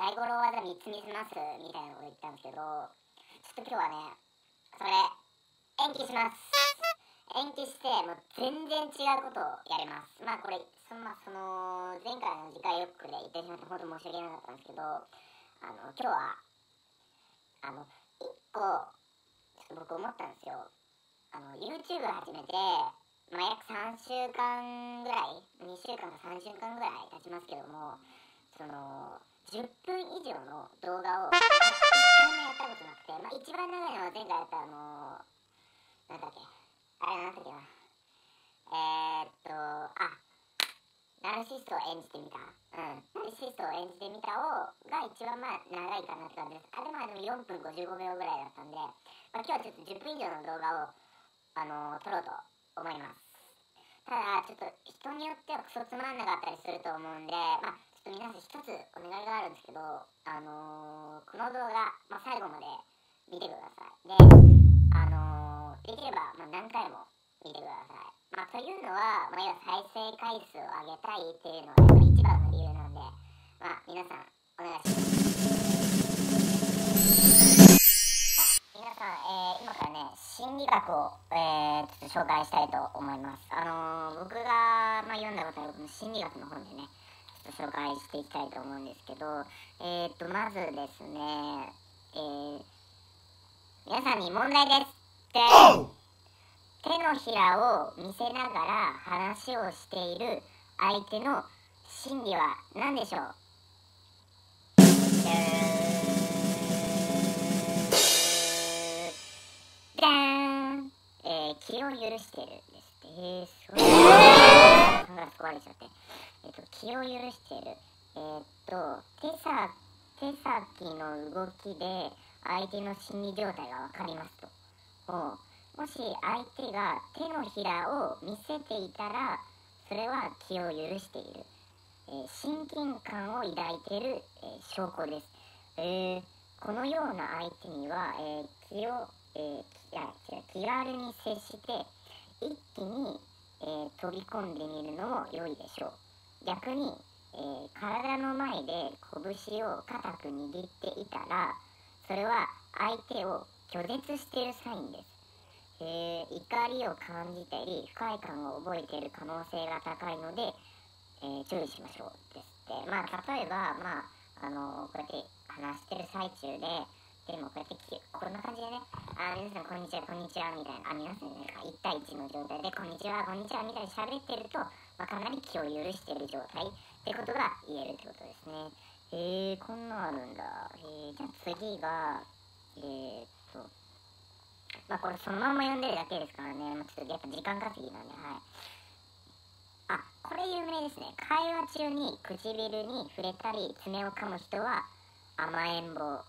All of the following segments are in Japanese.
大五郎技3つ見せますみたいなこと言ったんですけど、ちょっと今日はねそれ延期します。延期してもう全然違うことをやります。まあこれその前回の次回予告で言ってしまって本当申し訳なかったんですけど、今日は1個ちょっと僕思ったんですよ。YouTube 始めて約3週間ぐらい、2週間か3週間ぐらい経ちますけども、10分以上の動画を1回もやったことなくて、一番長いのは前回やったなんだっけな、ナルシストを演じてみた、ナルシストを演じてみたが一番長いかなって感じです。でも4分55秒ぐらいだったんで、今日はちょっと10分以上の動画を撮ろうと思います。ただちょっと人によってはクソつまんなかったりすると思うんで、ちょっと皆さん一つお願いがあるんですけど、この動画、最後まで見てください。で、できれば何回も見てください。というのは、要は再生回数を上げたいっていうのが一番の理由なんで、皆さんお願いします。皆さん、今からね心理学を、ちょっと紹介したいと思います。僕が、読んだことあるこの心理学の本でねちょっと紹介していきたいと思うんですけど、まずですね、皆さんに問題です。手のひらを見せながら話をしている相手の心理は何でしょう？ダーン、気を許してるです。サングラス壊れちゃって。気を許してる。手先の動きで相手の心理状態がわかりますと。もし相手が手のひらを見せていたら、それは気を許している、親近感を抱いている、証拠です。このような相手には、気軽に接して一気に、飛び込んでみるのも良いでしょう。逆に、体の前で拳を固く握っていたら、それは相手を拒絶しているサインです。怒りを感じたり不快感を覚えている可能性が高いので、注意しましょうですって。例えばこうやって話してる最中でもこうやってこんな感じでね、皆さんこんにちはこんにちはみたいな、皆さんね1対1の状態でこんにちはこんにちはみたいに喋ってると、かなり気を許している状態ってことが言えるってことですね。こんなあるんだ。じゃあ次がこれそのまま読んでるだけですからね、ちょっとやっぱ時間稼ぎなんで、これ有名ですね。会話中に唇に触れたり爪を噛む人は甘えん坊。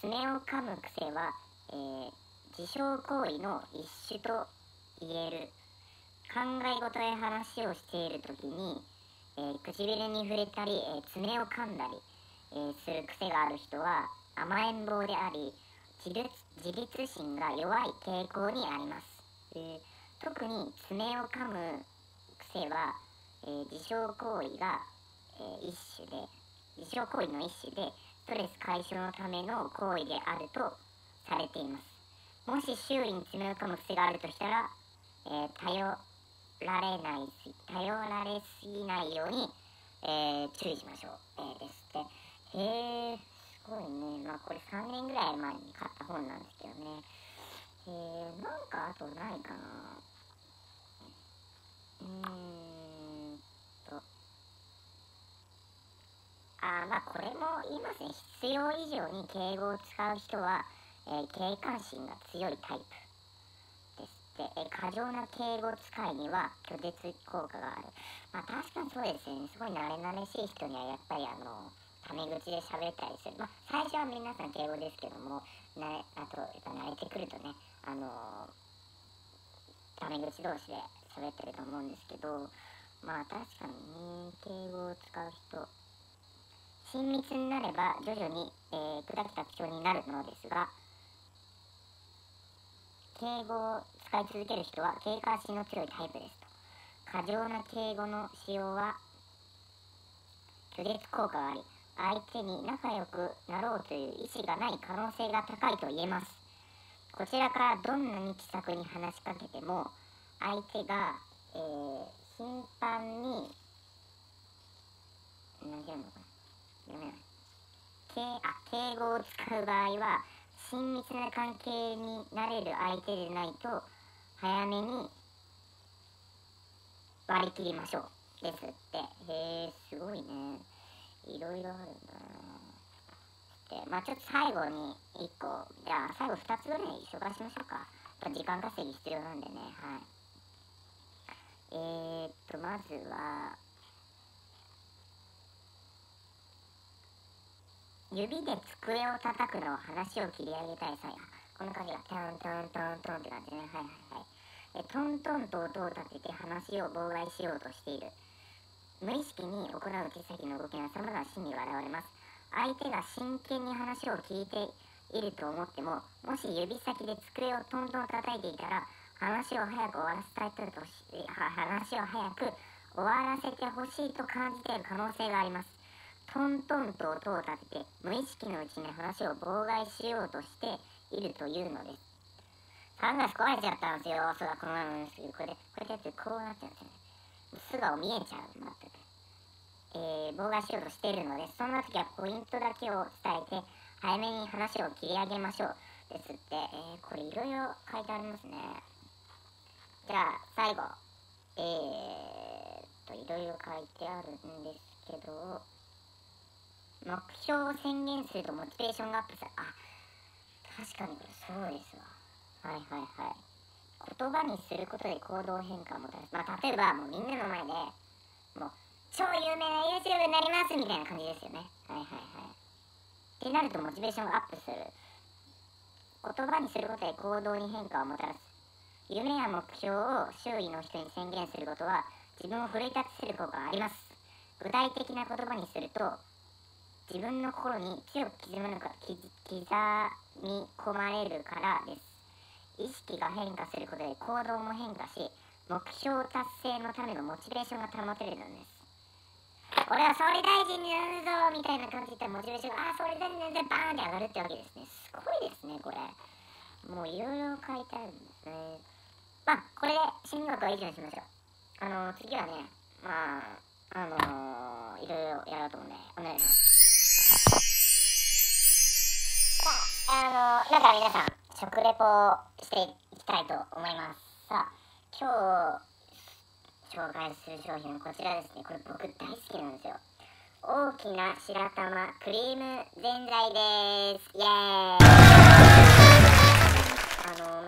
爪を噛む癖は、自傷行為の一種と言える。考え事や話をしているときに、唇に触れたり、爪を噛んだり、する癖がある人は甘えん坊であり、自立心が弱い傾向にあります。特に爪を噛む癖は、自傷行為の一種でストレス解消のための行為であるとされています。もし周囲に爪を噛む癖があるとしたら、頼られすぎないように、注意しましょう、ですって。すごいね。これ3年ぐらい前に買った本なんですけどね。なんかあとないかな。これも言いますね。必要以上に敬語を使う人は、警戒心が強いタイプですって。過剰な敬語使いには拒絶効果がある。確かにそうですよね。すごい慣れしい人にはやっぱりタメ口で喋ったりする。最初は皆さん敬語ですけども、あとやっぱ慣れてくるとね、タメ口同士で喋ってると思うんですけど、確かにね、敬語を使う人、親密になれば徐々に、砕けた口調になるのですが、敬語を使い続ける人は警戒心の強いタイプですと。過剰な敬語の使用は拒絶効果があり、相手に仲良くなろうという意思がない可能性が高いと言えます。こちらからどんなに気さくに話しかけても、相手が、頻繁に何て言うのかな、読めない敬語を使う場合は、親密な関係になれる相手でないと早めに割り切りましょうですって。へえ、すごいね。いろいろあるんだな。で、まあちょっと最後に1個、じゃあ最後2つぐらい紹介しましょうか。時間稼ぎ必要なんでね。はい。まずは、指で机を叩くのを話を切り上げたい際、この感じがトントントントンって感じね。はいはいはい。トントンと音を立てて話を妨害しようとしている。無意識に行う手先の動きが様々な心理が現れます。相手が真剣に話を聞いていると思っても、もし指先で机をトントン叩いていたら、話を早く終わらせてほしいと感じている可能性があります。トントンと音を立てて無意識のうちに話を妨害しようとしているというのです。サングラス壊れちゃったんですよ。そうだ、この前のですけど、これやってこうなっちゃうんですよね。素顔見えちゃう。全く。妨害しようとしているので、そんな時はポイントだけを伝えて早めに話を切り上げましょうですって。これいろいろ書いてありますね。じゃあ最後、いろいろ書いてあるんですけど、目標を宣言するとモチベーションがアップする。確かにこれそうですわ。はいはいはい。言葉にすることで行動変化をもたらす。例えばもうみんなの前でもう超有名な YouTube になりますみたいな感じですよね。はいはいはい。ってなるとモチベーションがアップする。言葉にすることで行動に変化をもたらす。夢や目標を周囲の人に宣言することは自分を奮い立たせる効果があります。具体的な言葉にすると自分の心に強く刻み込まれるからです。意識が変化することで行動も変化し、目標達成のためのモチベーションが保てるのです。俺は総理大臣になるぞみたいな感じで言ったらモチベーションが総理大臣になってバーンって上がるってわけですね。すごいですねこれ。もういろいろ書いてあるんですね。これで心理学は以上にしましょう。次はね、いろいろやろうと思うんでお願いします。皆さん食レポをしていきたいと思います。さあ、今日紹介する商品はこちらですね。これ僕大好きなんですよ。大きな白玉クリームぜんざいです。イエーイ。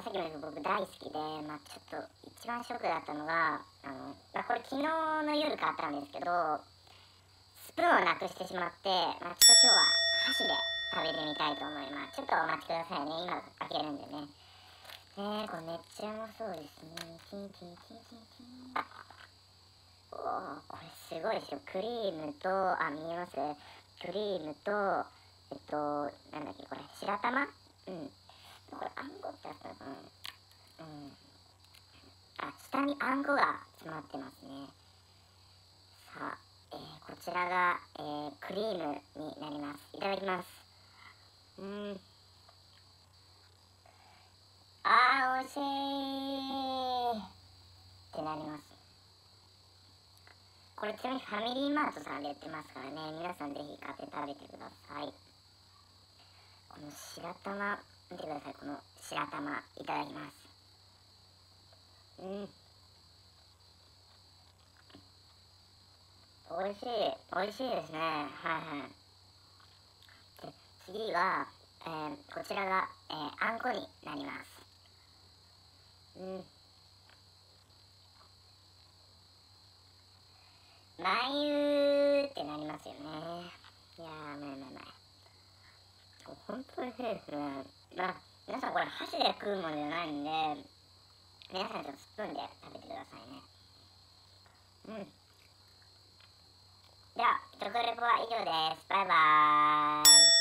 さっきも言った僕大好きで、ちょっと一番ショックだったのがこれ昨日の夜買ったんですけど、スプーンをなくしてしまって、ちょっと今日は箸で食べてみたいと思います。ちょっとお待ちくださいね。今開けるんでね。これめっちゃうまそうですね。キンキンキンキンキン。これすごいですよ。クリームと、見えます？クリームと、なんだっけこれ、白玉？これあんこってあったのかな？下にあんこが詰まってますね。さあ、こちらが、クリームになります。いただきます。美味しいってなります。これちなみにファミリーマートさんで売ってますからね。皆さんぜひ買って食べてください。この白玉見てください。この白玉いただきます。美味しいですね。はいはい。で次は、こちらが、あんこになります。眉ってなりますよね。いやー、うまい。本当に美味しいですね。皆さんこれ箸で食うものじゃないんで、皆さんちょっとスプーンで食べてくださいね。では、食レポは以上です。バイバーイ。